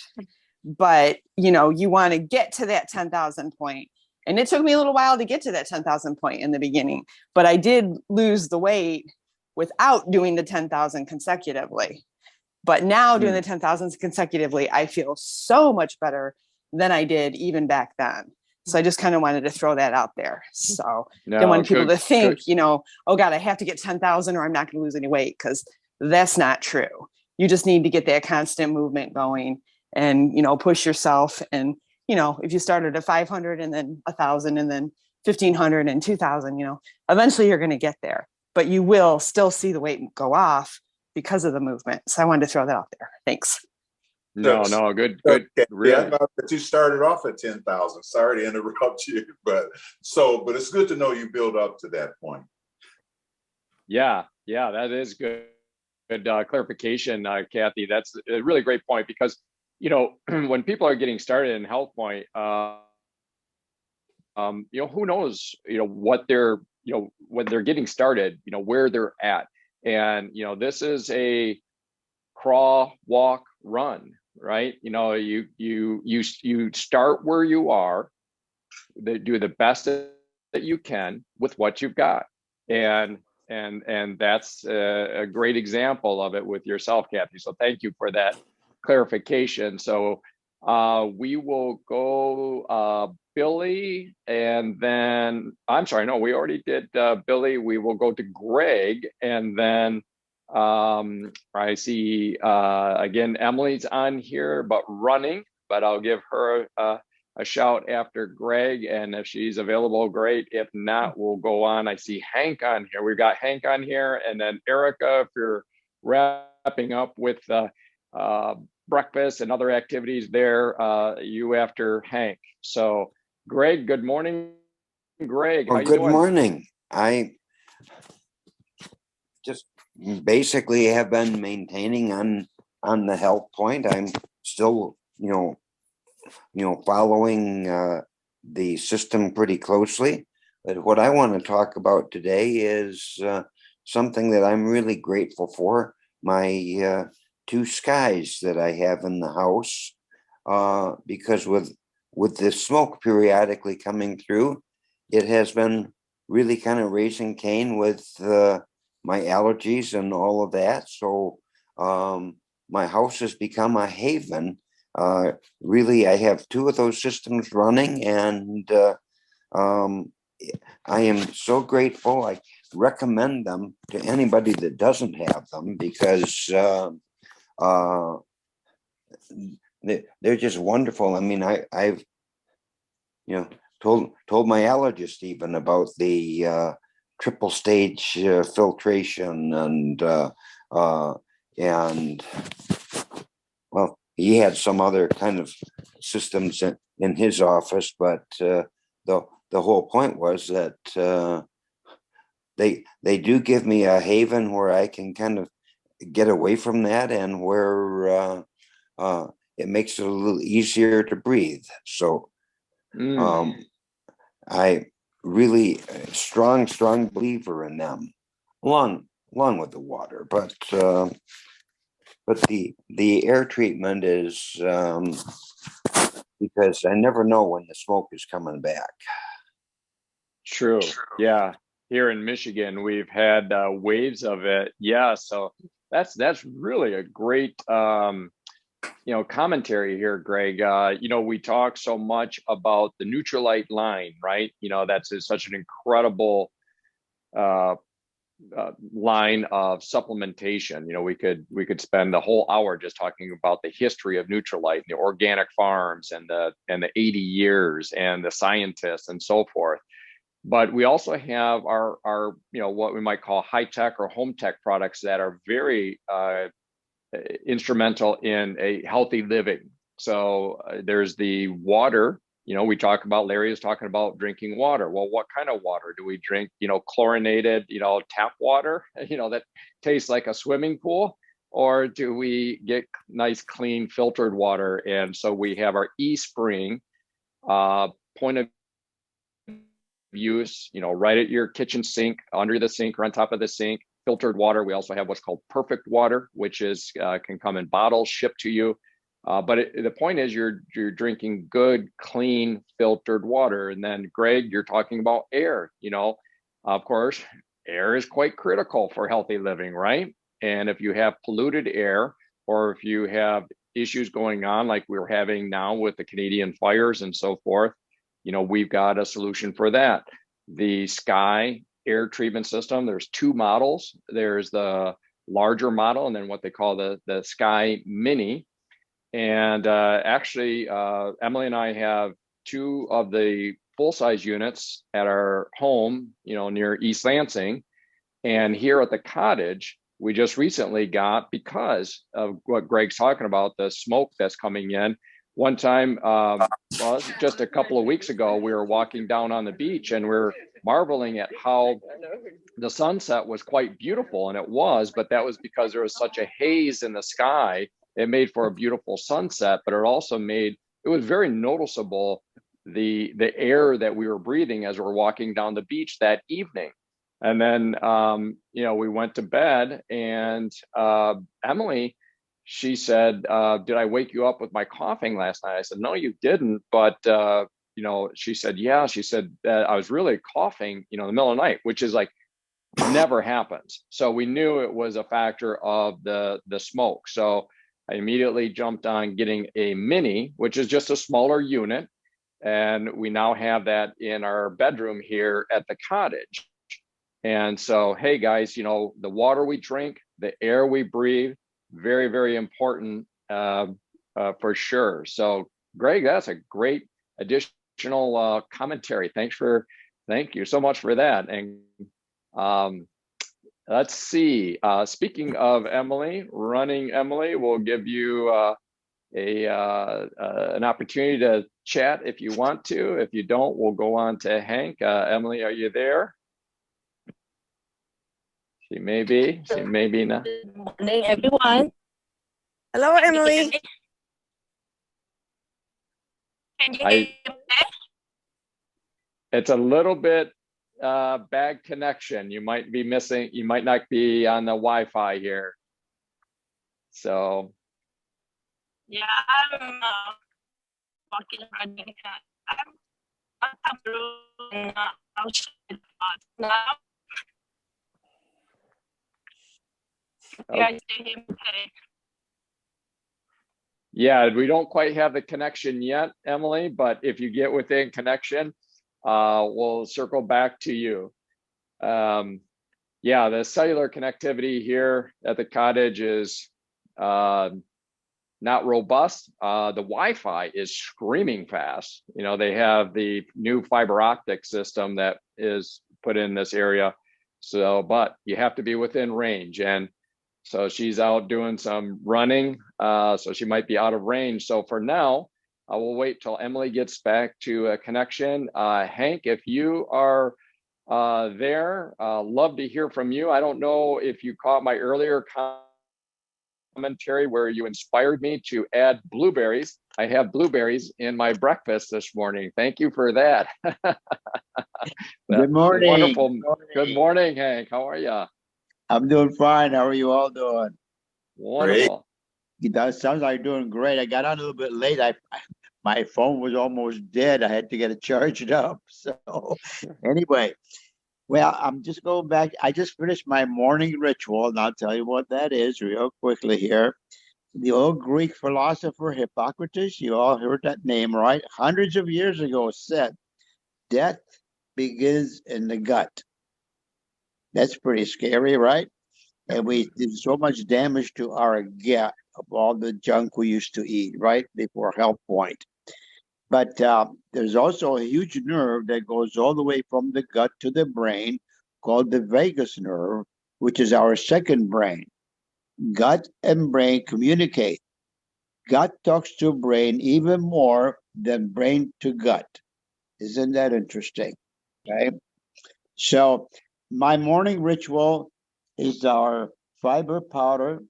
But, you want to get to that 10,000 point. And it took me a little while to get to that 10,000 point in the beginning, but I did lose the weight without doing the 10,000 consecutively. But now doing the 10,000s consecutively, I feel so much better than I did even back then. So I just kind of wanted to throw that out there. So I want people to think, oh God, I have to get 10,000 or I'm not going to lose any weight, because that's not true. You just need to get that constant movement going and, push yourself. And, if you started at 500 and then 1,000 and then 1,500 and 2,000, eventually you're going to get there, but you will still see the weight go off because of the movement. So I wanted to throw that out there. Thanks. No, good. Okay. Really. Yeah, I thought that you started off at 10,000. Sorry to interrupt you, but it's good to know you build up to that point. Yeah, that is good. Good clarification, Kathy. That's a really great point, because when people are getting started in HealthPointe, who knows, what they're, when they're getting started, where they're at, and this is a crawl, walk, run, right? You start where you are, do the best that you can with what you've got, and that's a great example of it with yourself, Kathy. So thank you for that clarification. So we will go Billy, and then I'm sorry, no, we already did Billy. We will go to Greg, and then I see again Emily's on here but running, but I'll give her a shout after Greg, and if she's available, great. If not, we'll go on. I see Hank on here. We've got Hank on here, and then Erica, if you're wrapping up with breakfast and other activities there, you after Hank. So Greg, good morning. Greg, how you good doing? Morning. I just basically have been maintaining on the HealthPointe. I'm still, following the system pretty closely. But what I want to talk about today is something that I'm really grateful for. My 2 skies that I have in the house, because with the smoke periodically coming through, it has been really kind of raising Cain with my allergies and all of that. So my house has become a haven. Really, I have 2 of those systems running, and I am so grateful. recommend them to anybody that doesn't have them, because they're just wonderful. I mean, I've told my allergist even about the triple stage filtration, and well, he had some other kind of systems in his office, but the whole point was that they do give me a haven where I can kind of get away from that, and where it makes it a little easier to breathe. So I really strong believer in them, along with the water. But the air treatment is because I never know when the smoke is coming back. True. Yeah. Here in Michigan, we've had waves of it. Yeah. So that's really a great commentary here, Greg. We talk so much about the Nutrilite line, right? That's such an incredible line of supplementation. We could spend the whole hour just talking about the history of Nutrilite and the organic farms and the 80 years and the scientists and so forth. But we also have our what we might call high tech or home tech products that are very instrumental in a healthy living. So there's the water. We talk about, Larry is talking about drinking water. Well, what kind of water do we drink? Chlorinated, tap water, that tastes like a swimming pool, or do we get nice, clean, filtered water? And so we have our eSpring point of use, right at your kitchen sink, under the sink or on top of the sink, filtered water. We also have what's called perfect water, which is can come in bottles shipped to you. But the point is you're drinking good, clean, filtered water. And then, Greg, you're talking about air. Of course, air is quite critical for healthy living, right? And if you have polluted air, or if you have issues going on like we're having now with the Canadian fires and so forth, we've got a solution for that. The Sky air treatment system, there's two models. There's the larger model, and then what they call the Sky Mini. And actually, Emily and I have two of the full-size units at our home, near East Lansing. And here at the cottage, we just recently got, because of what Greg's talking about, the smoke that's coming in. One time, just a couple of weeks ago, we were walking down on the beach and we're marveling at how the sunset was quite beautiful, and it was, but that was because there was such a haze in the sky. It made for a beautiful sunset, but it also it was very noticeable, the air that we were breathing as we're walking down the beach that evening. And then, we went to bed, and Emily, she said, did I wake you up with my coughing last night? I said, no, you didn't. But, she said, yeah, she said that I was really coughing, in the middle of the night, which is like never happens. So we knew it was a factor of the smoke. So I immediately jumped on getting a Mini, which is just a smaller unit. And we now have that in our bedroom here at the cottage. And so, hey guys, the water we drink, the air we breathe, very, very important for sure. So Greg, that's a great additional commentary. Thank you so much for that. And let's see, speaking of Emily, running Emily, we'll give you an opportunity to chat if you want to. If you don't, we'll go on to Hank. Emily, are you there? She may be not. Good morning, everyone. Hello, Emily. Can you hear me? It's a little bit bad connection. You might not be on the Wi-Fi here. So. Yeah, I'm walking around. I'm room outside now. You guys can hear me okay? Yeah, we don't quite have the connection yet, Emily, but if you get within connection, we'll circle back to you. yeah, the cellular connectivity here at the cottage is not robust. The Wi-Fi is screaming fast. You know, they have the new fiber optic system that is put in this area. So, but you have to be within range. And so she's out doing some running. So she might be out of range. So for now, I will wait till Emily gets back to a connection. Hank, if you are there, love to hear from you. I don't know if you caught my earlier commentary where you inspired me to add blueberries. I have blueberries in my breakfast this morning. Thank you for that. Good morning. Wonderful. Good morning, Hank. How are you? I'm doing fine. How are you all doing? Wonderful. That sounds like doing great. I got on a little bit late. My phone was almost dead. I had to get it charged up. So anyway, well, I'm just going back. I just finished my morning ritual, and I'll tell you what that is real quickly here. The old Greek philosopher Hippocrates, you all heard that name, right? Hundreds of years ago said, death begins in the gut. That's pretty scary, right? And we did so much damage to our gut of all the junk we used to eat, right? Before HealthPointe. But there's also a huge nerve that goes all the way from the gut to the brain called the vagus nerve, which is our second brain. Gut and brain communicate. Gut talks to brain even more than brain to gut. Isn't that interesting? Okay. So my morning ritual is our fiber powder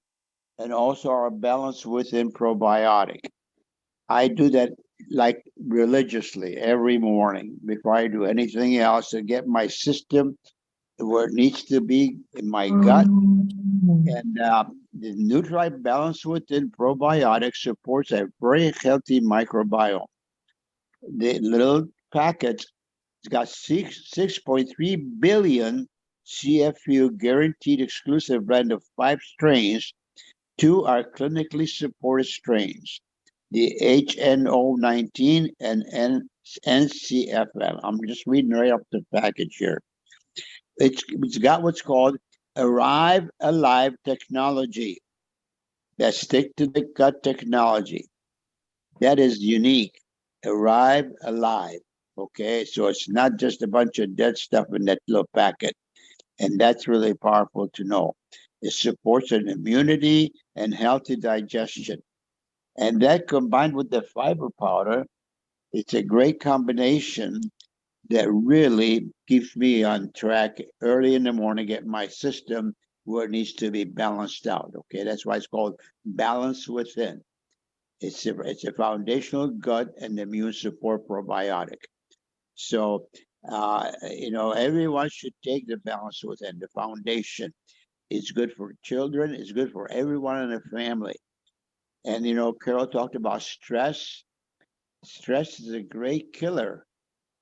and also our balance within probiotic. I do that like religiously every morning before I do anything else to get my system where it needs to be in my gut. And the Nutrite balance within probiotic supports a very healthy microbiome. The little packet, it's got 6.3 billion CFU guaranteed exclusive blend of 5 strains. 2 are clinically supported strains, the HNO19 and NCFM. I'm just reading right off the package here. It's got what's called Arrive Alive technology. That stick to the gut technology. That is unique. Arrive Alive. Okay, so it's not just a bunch of dead stuff in that little packet. And that's really powerful to know. It supports an immunity and healthy digestion. And that combined with the fiber powder, it's a great combination that really keeps me on track early in the morning, get my system where it needs to be balanced out. Okay, that's why it's called Balance Within. It's a foundational gut and immune support probiotic. So, everyone should take the Balance Within, the foundation. It's good for children. It's good for everyone in the family. And, Carol talked about stress. Stress is a great killer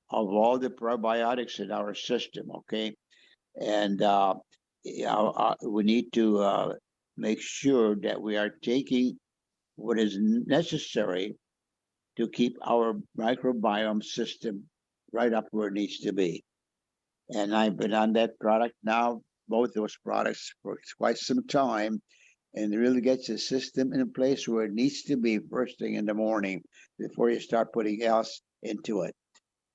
of all the probiotics in our system, okay? And we need to make sure that we are taking what is necessary to keep our microbiome system right up where it needs to be. And I've been on that product now, both those products, for quite some time, and it really gets the system in a place where it needs to be first thing in the morning before you start putting else into it.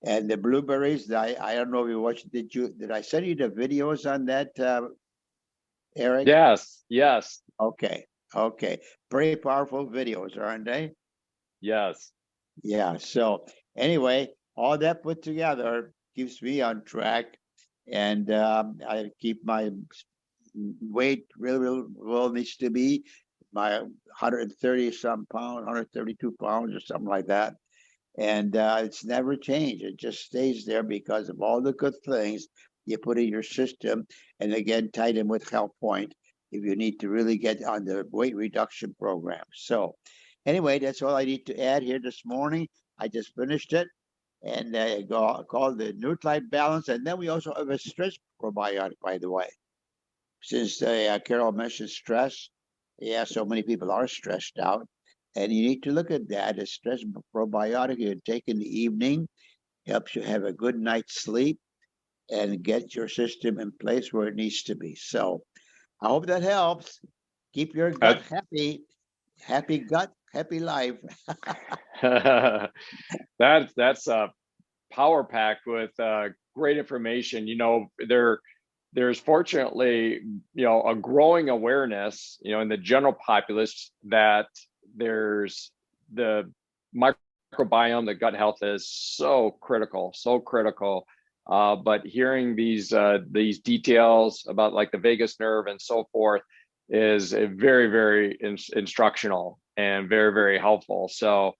And the blueberries, I don't know if you watched, did I send you the videos on that, Eric? Yes. Okay. Pretty powerful videos, aren't they? Yes. Yeah. So anyway, all that put together keeps me on track, and I keep my weight really well needs to be my 130 some pounds, 132 pounds or something like that. And it's never changed. It just stays there because of all the good things you put in your system. And again, tied in with HealthPointe if you need to really get on the weight reduction program. So anyway, that's all I need to add here this morning. I just finished it, and called the Nutrite Balance. And then we also have a stress probiotic, by the way. Since Carol mentioned stress, yeah, so many people are stressed out. And you need to look at that. A stress probiotic you take in the evening helps you have a good night's sleep. and get your system in place where it needs to be. So I hope that helps. Keep your gut happy. Happy gut, happy life. That's power packed with great information. There's fortunately, a growing awareness, in the general populace that there's the microbiome, the gut health is so critical, so critical. But hearing these details about like the vagus nerve and so forth is very, very instructional and very, very helpful. So,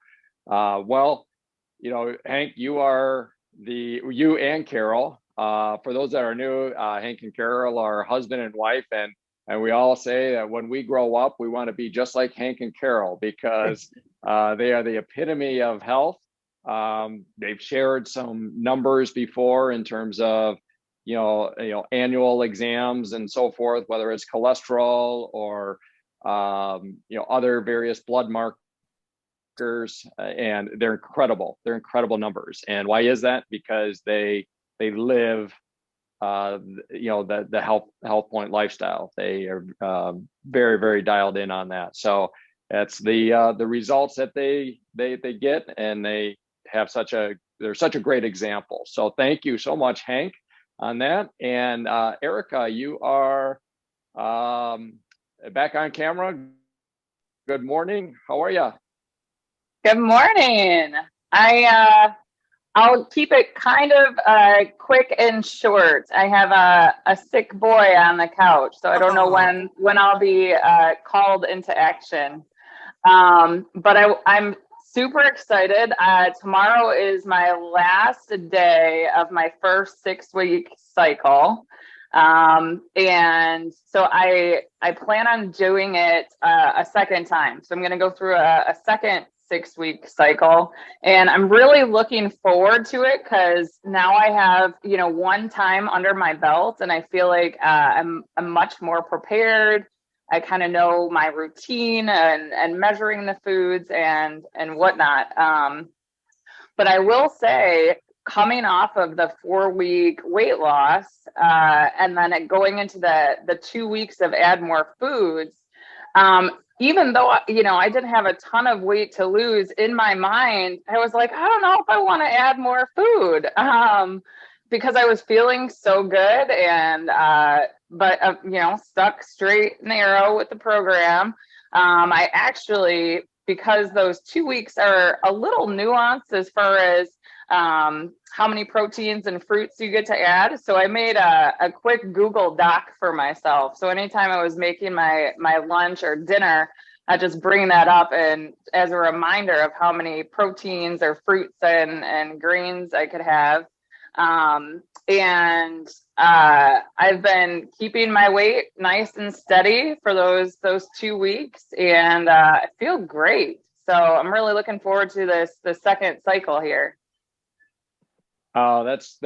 Hank, you and Carol, for those that are new, Hank and Carol are husband and wife, and we all say that when we grow up, we want to be just like Hank and Carol because they are the epitome of health. They've shared some numbers before in terms of, annual exams and so forth, whether it's cholesterol or, other various blood markers, and they're incredible. They're incredible numbers. And why is that? Because they live, the HealthPointe lifestyle. They are very, very dialed in on that. So that's the results that they get, and they're such a great example. So thank you so much, Hank, on that. And Erica, you are back on camera. Good morning. How are you? Good morning. I'll keep it kind of quick and short. I have a sick boy on the couch, so I don't know when I'll be called into action. But I'm super excited. Tomorrow is my last day of my first 6-week cycle. And so I plan on doing it a second time. So I'm going to go through a second 6-week cycle, and I'm really looking forward to it because now I have, one time under my belt, and I feel like I'm much more prepared. I kind of know my routine and measuring the foods and whatnot. But I will say, coming off of the 4-week weight loss, and then going into the 2 weeks of add more foods, even though, I didn't have a ton of weight to lose, in my mind, I was like, I don't know if I want to add more food, because I was feeling so good and, stuck straight and narrow with the program. I actually, because those 2 weeks are a little nuanced as far as how many proteins and fruits you get to add. So I made a quick Google Doc for myself. So anytime I was making my lunch or dinner, I just bring that up and as a reminder of how many proteins or fruits and grains I could have. I've been keeping my weight nice and steady for those 2 weeks, and I feel great. So I'm really looking forward to the second cycle here. Oh, that's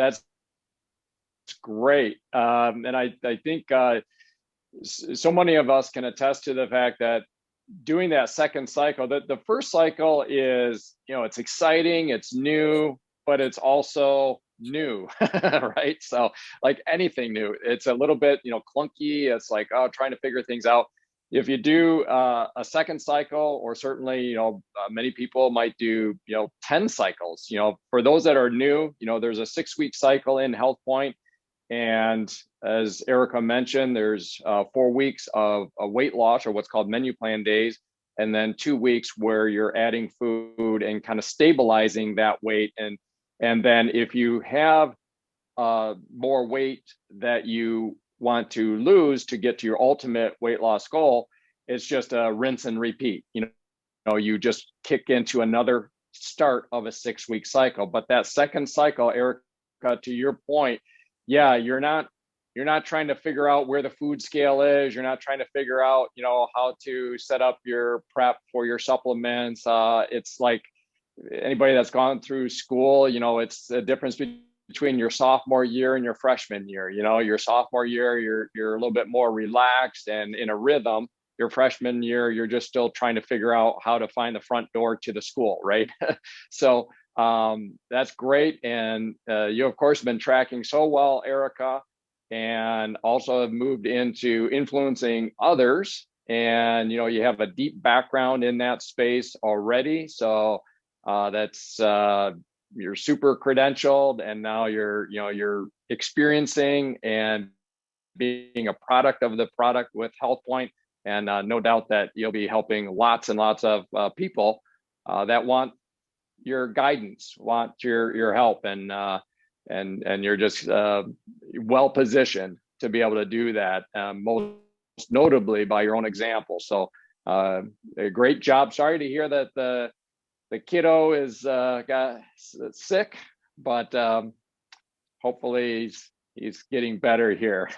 great. And I think so many of us can attest to the fact that doing that second cycle, the first cycle is, it's exciting, it's new, but it's also new, right? So like anything new, it's a little bit, clunky. It's like, trying to figure things out. If you do a second cycle, or certainly, many people might do, 10 cycles, for those that are new, there's a 6-week cycle in HealthPointe. And as Erica mentioned, there's 4 weeks of a weight loss, or what's called menu plan days, and then 2 weeks where you're adding food and kind of stabilizing that weight. And then if you have more weight that you want to lose to get to your ultimate weight loss goal, it's just a rinse and repeat. You just kick into another start of a 6-week cycle. But that second cycle, Erica, to your point, yeah, you're not trying to figure out where the food scale is. You're not trying to figure out, how to set up your prep for your supplements. It's like anybody that's gone through school, it's the difference between your sophomore year and your freshman year. Your sophomore year, you're a little bit more relaxed and in a rhythm. your freshman year, you're just still trying to figure out how to find the front door to the school, right? So that's great. And you, of course, have been tracking so well, Erica, and also have moved into influencing others. And, you have a deep background in that space already. So that's, you're super credentialed, and now you're experiencing and being a product of the product with HealthPointe. And no doubt that you'll be helping lots and lots of people that want your guidance, want your help, and you're just well positioned to be able to do that, most notably by your own example. So a great job. Sorry to hear that the kiddo is got sick, but hopefully he's getting better here.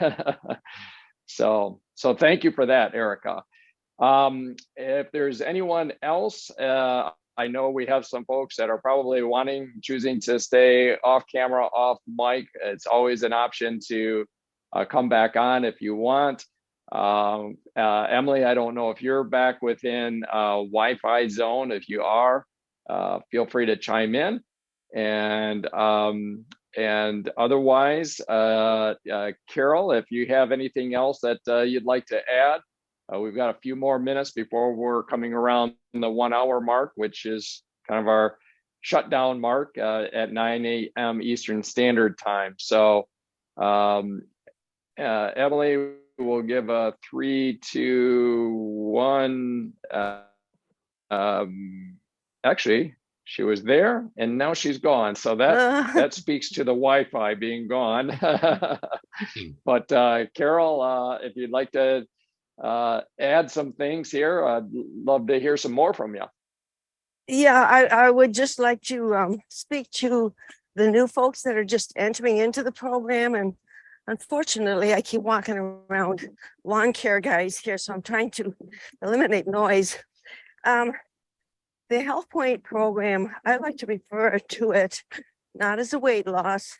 So thank you for that, Erica. If there's anyone else, I know we have some folks that are probably choosing to stay off camera, off mic. It's always an option to come back on if you want. Emily, I don't know if you're back within Wi-Fi zone. If you are, feel free to chime in. And otherwise, Carol, if you have anything else that you'd like to add, we've got a few more minutes before we're coming around the 1 hour mark, which is kind of our shutdown mark at 9 a.m. Eastern Standard Time. So Emily will give a 3, 2, 1. Actually, she was there and now she's gone. So that speaks to the Wi-Fi being gone. But Carol, if you'd like to add some things here, I'd love to hear some more from you. Yeah, I would just like to speak to the new folks that are just entering into the program. And unfortunately, I keep walking around lawn care guys here, so I'm trying to eliminate noise. The HealthPointe program, I like to refer to it not as a weight loss,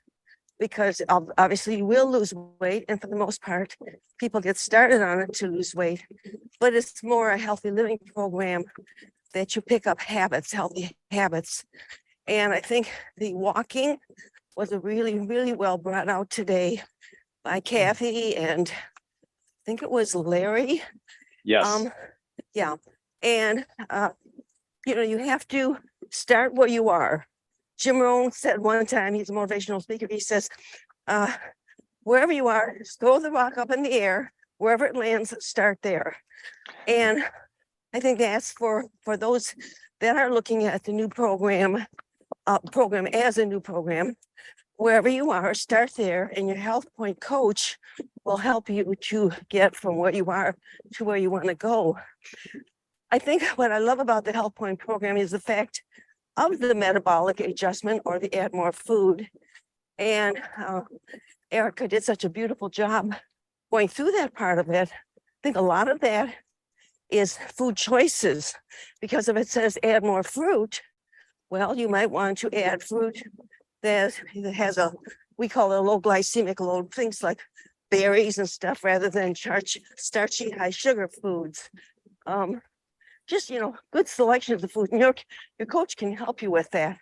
because obviously you will lose weight, and for the most part, people get started on it to lose weight, but it's more a healthy living program that you pick up habits, healthy habits. And I think the walking was a really, really well brought out today by Kathy, and I think it was Larry. Yes. Yeah. And, you have to start where you are. Jim Rohn said one time, he's a motivational speaker, he says, wherever you are, just throw the rock up in the air, wherever it lands, start there. And I think that's for those that are looking at the new program as a new program. Wherever you are, start there, and your HealthPointe coach will help you to get from where you are to where you want to go. I think what I love about the HealthPointe program is the fact of the metabolic adjustment, or the add more food. And Erica did such a beautiful job going through that part of it. I think a lot of that is food choices, because if it says add more fruit, well, you might want to add fruit that has we call it a low glycemic load, things like berries and stuff, rather than starchy, high sugar foods. Just, good selection of the food. And your coach can help you with that.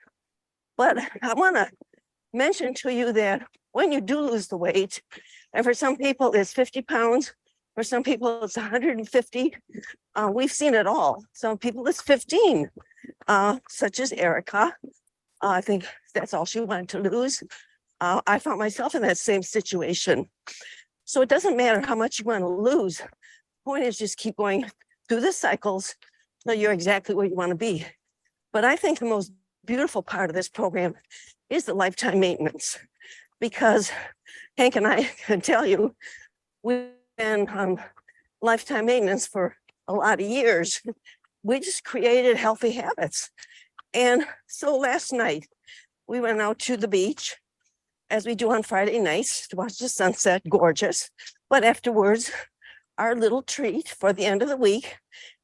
But I want to mention to you that when you do lose the weight, and for some people it's 50 pounds, for some people it's 150. We've seen it all. Some people it's 15, such as Erica. I think that's all she wanted to lose. I found myself in that same situation. So it doesn't matter how much you want to lose. The point is just keep going through the cycles so you're exactly where you want to be. But I think the most beautiful part of this program is the lifetime maintenance, because Hank and I can tell you, we've been on lifetime maintenance for a lot of years. We just created healthy habits. And so last night, we went out to the beach, as we do on Friday nights, to watch the sunset, gorgeous. But afterwards, our little treat for the end of the week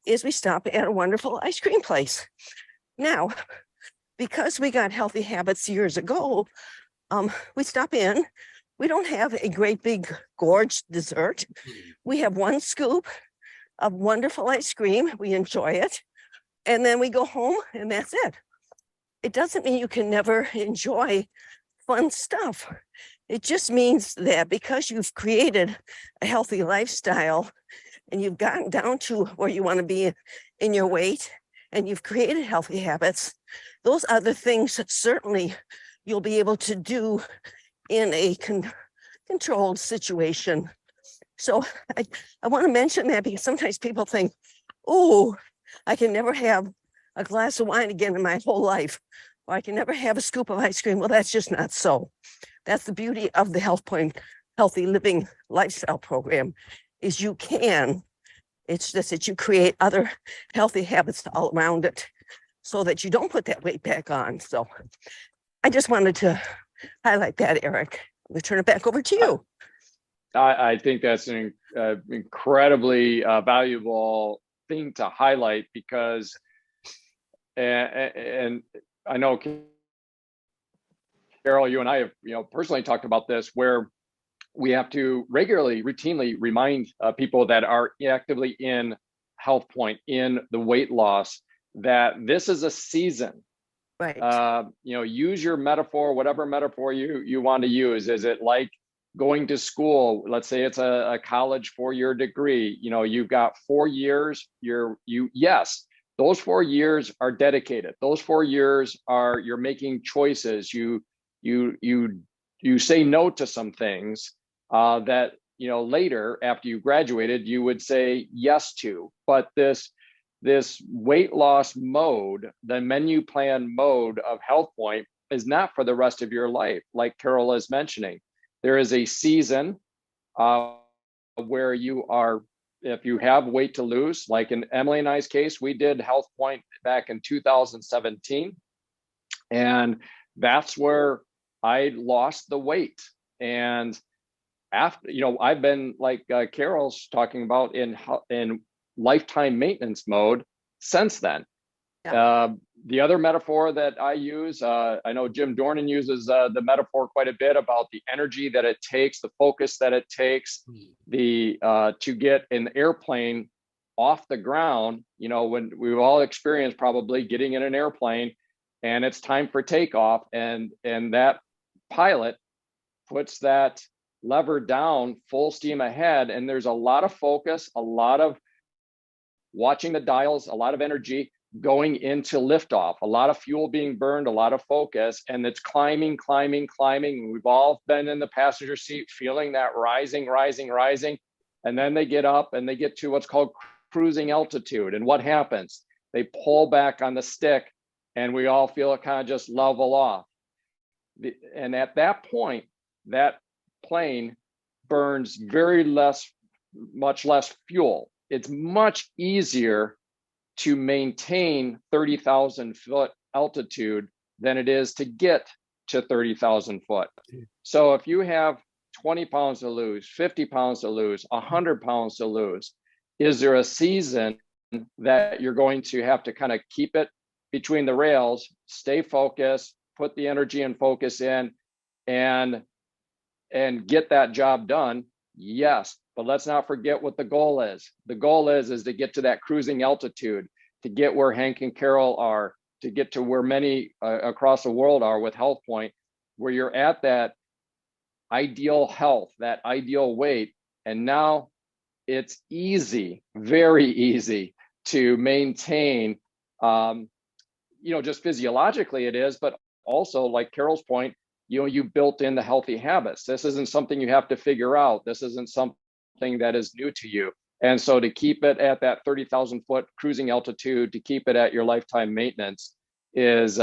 is we stop at a wonderful ice cream place. Now, because we got healthy habits years ago, we stop in. We don't have a great big gorge dessert. We have one scoop of wonderful ice cream. We enjoy it. And then we go home and that's it. It doesn't mean you can never enjoy fun stuff. It just means that because you've created a healthy lifestyle and you've gotten down to where you want to be in your weight and you've created healthy habits, those other things that certainly you'll be able to do in a controlled situation. So I want to mention that because sometimes people think, oh, I can never have a glass of wine again in my whole life, or I can never have a scoop of ice cream. Well, that's just not so. That's the beauty of the HealthPointe Healthy Living Lifestyle Program, is you can. It's just that you create other healthy habits all around it so that you don't put that weight back on. So I just wanted to highlight that, Eric. I'm going to turn it back over to you. I think that's an incredibly valuable thing to highlight because, and I know, Carol, you and I have, personally talked about this, where we have to regularly, routinely remind people that are actively in HealthPointe, in the weight loss, that this is a season. Right. Use your metaphor, whatever metaphor you want to use. Is it like going to school? Let's say it's a college 4-year degree. You've got 4 years. Yes, those 4 years are dedicated. Those 4 years are, you're making choices. You say no to some things that later, after you graduated, you would say yes to. But this weight loss mode, the menu plan mode of HealthPointe, is not for the rest of your life. Like Carol is mentioning, there is a season where you are, if you have weight to lose, like in Emily and I's case, we did HealthPointe back in 2017. And that's where I lost the weight. And after, I've been, like Carol's talking about, in lifetime maintenance mode since then. Yeah. The other metaphor that I use, I know Jim Dornan uses the metaphor quite a bit about the energy that it takes, the focus that it takes, to get an airplane off the ground. When we've all experienced probably getting in an airplane and it's time for takeoff, and that pilot puts that lever down full steam ahead, and there's a lot of focus, a lot of watching the dials, a lot of energy going into liftoff, a lot of fuel being burned, a lot of focus, and it's climbing. We've all been in the passenger seat feeling that rising. And then they get up and they get to what's called cruising altitude. And what happens? They pull back on the stick and we all feel it kind of just level off. And at that point, that plane burns much less fuel. It's much easier to maintain 30,000 foot altitude than it is to get to 30,000 foot. So if you have 20 pounds to lose, 50 pounds to lose, 100 pounds to lose, is there a season that you're going to have to kind of keep it between the rails, stay focused, put the energy and focus in, and get that job done? Yes, but let's not forget what the goal is. The goal is to get to that cruising altitude, to get where Hank and Carol are, to get to where many across the world are with HealthPointe, where you're at that ideal health, that ideal weight. And now it's easy, very easy to maintain, just physiologically it is, but also, like Carol's point, you built in the healthy habits. This isn't something you have to figure out. This isn't something that is new to you. And so to keep it at that 30,000 foot cruising altitude, to keep it at your lifetime maintenance is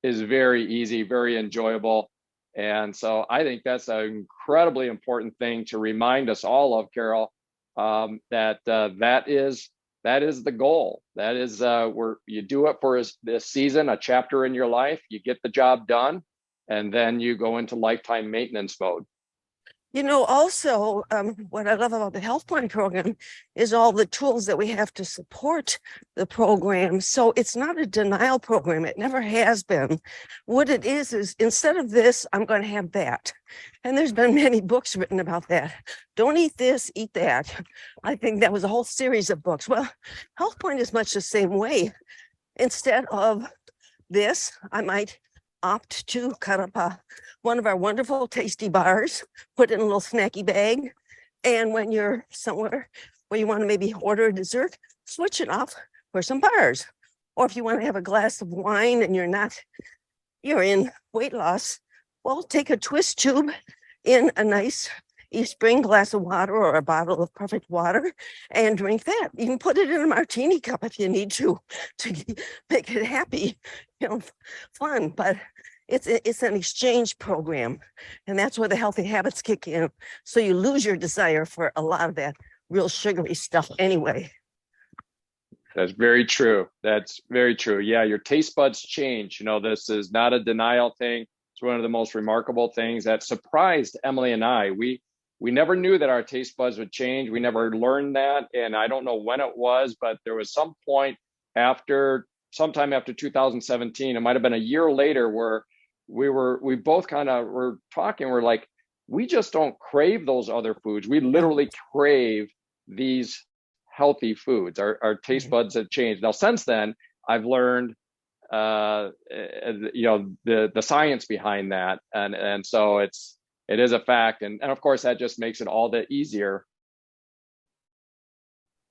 very easy, very enjoyable. And so I think that's an incredibly important thing to remind us all of, Carol, that is the goal. That is where you do it for this season, a chapter in your life, you get the job done, and then you go into lifetime maintenance mode. You know, also, what I love about the HealthPointe program is all the tools that we have to support the program. So it's not a denial program. It never has been. What it is instead of this, I'm going to have that. And there's been many books written about that. Don't eat this, eat that. I think that was a whole series of books. Well, HealthPointe is much the same way. Instead of this, I might opt to cut up one of our wonderful tasty bars, put it in a little snacky bag. And when you're somewhere where you want to maybe order a dessert, switch it off for some bars. Or if you want to have a glass of wine and you're in weight loss, well, take a twist tube in a nice East Spring glass of water or a bottle of perfect water and drink that. You can put it in a martini cup if you need to make it happy, fun. But it's an exchange program, and that's where the healthy habits kick in. So you lose your desire for a lot of that real sugary stuff anyway. That's very true. That's very true. Yeah, your taste buds change. This is not a denial thing. It's one of the most remarkable things that surprised Emily and I. We never knew that our taste buds would change. We never learned that. And I don't know when it was, but there was some point sometime after 2017, it might've been a year later, where we both kind of were talking. We're like, we just don't crave those other foods. We literally crave these healthy foods. Our taste buds have changed. Now, since then, I've learned, the science behind that. And so it is a fact. And of course, that just makes it all the easier.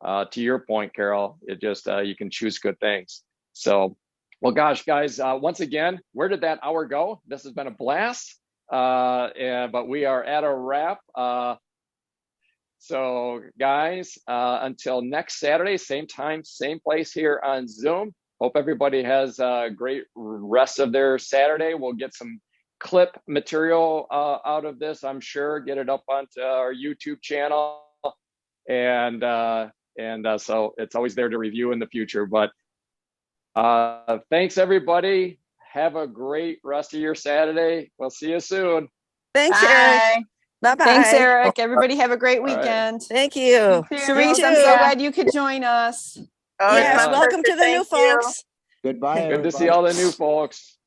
To your point, Carol, it just, you can choose good things. So, well, gosh, guys, once again, where did that hour go? This has been a blast, but we are at a wrap. So guys, until next Saturday, same time, same place here on Zoom. Hope everybody has a great rest of their Saturday. We'll get some clip material out of this, I'm sure, get it up onto our YouTube channel. And so it's always there to review in the future. But thanks, everybody. Have a great rest of your Saturday. We'll see you soon. Thanks, Bye. Eric. Bye-bye. Thanks, Eric. Everybody have a great All right. weekend. Thank you. Cerise, You I'm too. so glad you could join us. Oh, it's Yes, my welcome to pleasure. the new Thank you. folks. Goodbye, Good to see everybody. all the new folks.